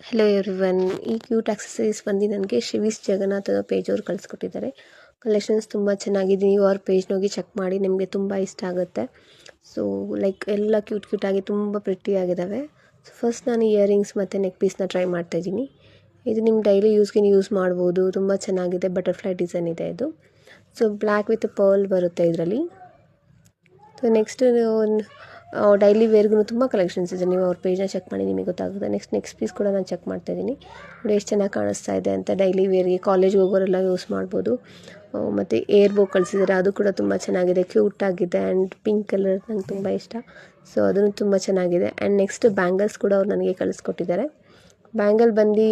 Hello everyone, ಈ cute accessories ಬಂದು ನನಗೆ ಶಿವೀಸ್ ಜಗನ್ನಾಥ್ ಪೇಜ್ ಅವ್ರು ಕಳಿಸ್ಕೊಟ್ಟಿದ್ದಾರೆ. ಕಲೆಕ್ಷನ್ಸ್ ತುಂಬ ಚೆನ್ನಾಗಿದೆ. ನೀವು ಅವ್ರ ಪೇಜ್ನ ಹೋಗಿ ಚೆಕ್ ಮಾಡಿ, ನಿಮಗೆ ತುಂಬ ಇಷ್ಟ ಆಗುತ್ತೆ. ಸೊ ಎಲ್ಲ ಕ್ಯೂಟಾಗಿ ತುಂಬ ಪ್ರಿಟ್ಟಿಯಾಗಿದ್ದಾವೆ. ಸೊ ಫಸ್ಟ್ ನಾನು ಇಯರಿಂಗ್ಸ್ ಮತ್ತು ನೆಕ್ ಪೀಸ್ನ ಟ್ರೈ ಮಾಡ್ತಾಯಿದ್ದೀನಿ. ಇದು ನಿಮ್ಮ ಡೈಲಿ ಯೂಸ್ಗೆ ಯೂಸ್ ಮಾಡ್ಬೋದು. ತುಂಬ ಚೆನ್ನಾಗಿದೆ. ಬಟರ್ಫ್ಲೈ ಡಿಸೈನ್ ಇದೆ ಇದು. ಸೊ ಬ್ಲ್ಯಾಕ್ ವಿತ್ ಪರ್ಲ್ ಬರುತ್ತೆ ಇದರಲ್ಲಿ. ಸೊ ನೆಕ್ಸ್ಟ್ ಡೈಲಿ ವೇರ್ಗೂ ತುಂಬ ಕಲೆಕ್ಷನ್ಸ್ ಇದೆ. ನೀವು ಅವ್ರ ಪೇಜ್ನ ಚೆಕ್ ಮಾಡಿ, ನಿಮಗೆ ಗೊತ್ತಾಗುತ್ತೆ. ನೆಕ್ಸ್ಟ್ ಪೀಸ್ ಕೂಡ ನಾನು ಚೆಕ್ ಮಾಡ್ತಾಯಿದ್ದೀನಿ. ನೋಡಿ ಎಷ್ಟು ಚೆನ್ನಾಗಿ ಕಾಣಿಸ್ತಾ ಇದೆ ಅಂತ. ಡೈಲಿ ವೇರ್ಗೆ ಕಾಲೇಜ್ಗೆ ಹೋಗೋರೆಲ್ಲ ಯೂಸ್ ಮಾಡ್ಬೋದು. ಮತ್ತು ಏರ್ ಬೋ ಕಳಿಸಿದ್ದಾರೆ, ಅದು ಕೂಡ ತುಂಬ ಚೆನ್ನಾಗಿದೆ, ಕ್ಯೂಟಾಗಿದೆ. ಆ್ಯಂಡ್ ಪಿಂಕ್ ಕಲರ್ ನಂಗೆ ತುಂಬ ಇಷ್ಟ. ಸೊ ಅದನ್ನು ತುಂಬ ಚೆನ್ನಾಗಿದೆ. ಆ್ಯಂಡ್ ನೆಕ್ಸ್ಟ್ ಬ್ಯಾಂಗಲ್ಸ್ ಕೂಡ ಅವ್ರು ನನಗೆ ಕಳಿಸ್ಕೊಟ್ಟಿದ್ದಾರೆ. ಬ್ಯಾಂಗಲ್ ಬಂದು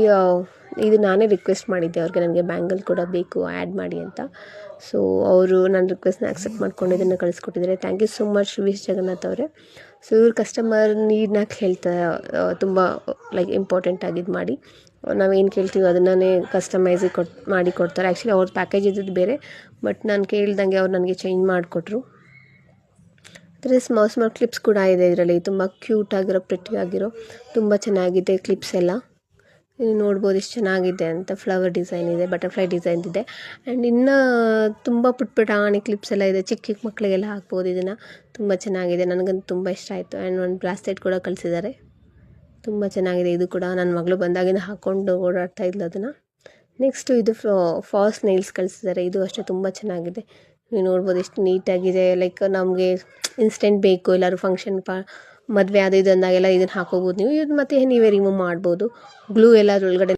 ಇದು ನಾನೇ ರಿಕ್ವೆಸ್ಟ್ ಮಾಡಿದ್ದೆ ಅವ್ರಿಗೆ, ನನಗೆ ಬ್ಯಾಂಗಲ್ ಕೂಡ ಬೇಕು ಆ್ಯಡ್ ಮಾಡಿ ಅಂತ. ಸೊ ಅವರು ನನ್ನ ರಿಕ್ವೆಸ್ಟ್ನ ಆಕ್ಸೆಪ್ಟ್ ಮಾಡ್ಕೊಂಡು ಇದನ್ನು ಕಳಿಸ್ಕೊಟ್ಟಿದ್ದಾರೆ. ಥ್ಯಾಂಕ್ ಯು ಸೊ ಮಚ್ ಶಿವೀಸ್ ಜಗನ್ನಾಥ್ ಅವರೇ. ಸೊ ಇವ್ರ ಕಸ್ಟಮರ್ ನೀಡ್ನ ಕೇಳ್ತಾ ತುಂಬ ಇಂಪಾರ್ಟೆಂಟ್ ಆಗಿದ್ದು ಮಾಡಿ, ನಾವೇನು ಕೇಳ್ತೀವಿ ಅದನ್ನೇ ಕಸ್ಟಮೈಸಿ ಮಾಡಿ ಕೊಡ್ತಾರೆ. ಆ್ಯಕ್ಚುಲಿ ಅವ್ರ ಪ್ಯಾಕೇಜ್ ಇದ್ದದ್ದು ಬೇರೆ, ಬಟ್ ನಾನು ಕೇಳ್ದಂಗೆ ಅವ್ರು ನನಗೆ ಚೇಂಜ್ ಮಾಡಿಕೊಟ್ರು. ಅಂದರೆ ಸ್ಮಾಲ್ ಕ್ಲಿಪ್ಸ್ ಕೂಡ ಇದೆ ಇದರಲ್ಲಿ. ತುಂಬ ಕ್ಯೂಟಾಗಿರೋ, ಪ್ರಿಟ್ಟಿಯಾಗಿರೋ, ತುಂಬ ಚೆನ್ನಾಗಿದೆ ಕ್ಲಿಪ್ಸ್ ಎಲ್ಲ. ನೀವು ನೋಡ್ಬೋದು ಎಷ್ಟು ಚೆನ್ನಾಗಿದೆ ಅಂತ. ಫ್ಲವರ್ ಡಿಸೈನ್ ಇದೆ, ಬಟರ್ಫ್ಲೈ ಡಿಸೈನ್ ಇದೆ. ಆ್ಯಂಡ್ ಇನ್ನೂ ತುಂಬ ಪುಟ್ಟಾಣಿ ಕ್ಲಿಪ್ಸ್ ಎಲ್ಲ ಇದೆ. ಚಿಕ್ಕ ಮಕ್ಕಳಿಗೆಲ್ಲ ಹಾಕ್ಬೋದು ಇದನ್ನು. ತುಂಬ ಚೆನ್ನಾಗಿದೆ, ನನಗಂತೂ ತುಂಬ ಇಷ್ಟ ಆಯಿತು. ಆ್ಯಂಡ್ ಒಂದು ಬ್ರಾಸ್ಲೆಟ್ ಕೂಡ ಕಳಿಸಿದ್ದಾರೆ, ತುಂಬ ಚೆನ್ನಾಗಿದೆ. ಇದು ಕೂಡ ನನ್ನ ಮಗಳು ಬಂದಾಗಿಂದ ಹಾಕ್ಕೊಂಡು ಓಡಾಡ್ತಾ ಇದ್ಲು ಅದನ್ನು. ನೆಕ್ಸ್ಟು ಇದು ಫಾಲ್ಸ್ ನೈಲ್ಸ್ ಕಳಿಸಿದ್ದಾರೆ. ಇದು ಅಷ್ಟೇ ತುಂಬ ಚೆನ್ನಾಗಿದೆ. ನೀವು ನೋಡ್ಬೋದು ಎಷ್ಟು ನೀಟಾಗಿದೆ. ನಮಗೆ ಇನ್ಸ್ಟೆಂಟ್ ಬೇಕು, ಎಲ್ಲರೂ ಫಂಕ್ಷನ್ ಮದುವೆ ಅದು ಇದು ಅಂದಾಗೆಲ್ಲ ಇದನ್ನು ಹಾಕೋಬೋದು ನೀವು. ಇದು ಮತ್ತು ನೀವೇ ರಿಮೂವ್ ಮಾಡ್ಬೋದು. ಗ್ಲೂ ಎಲ್ಲ ಅದರೊಳಗಡೆ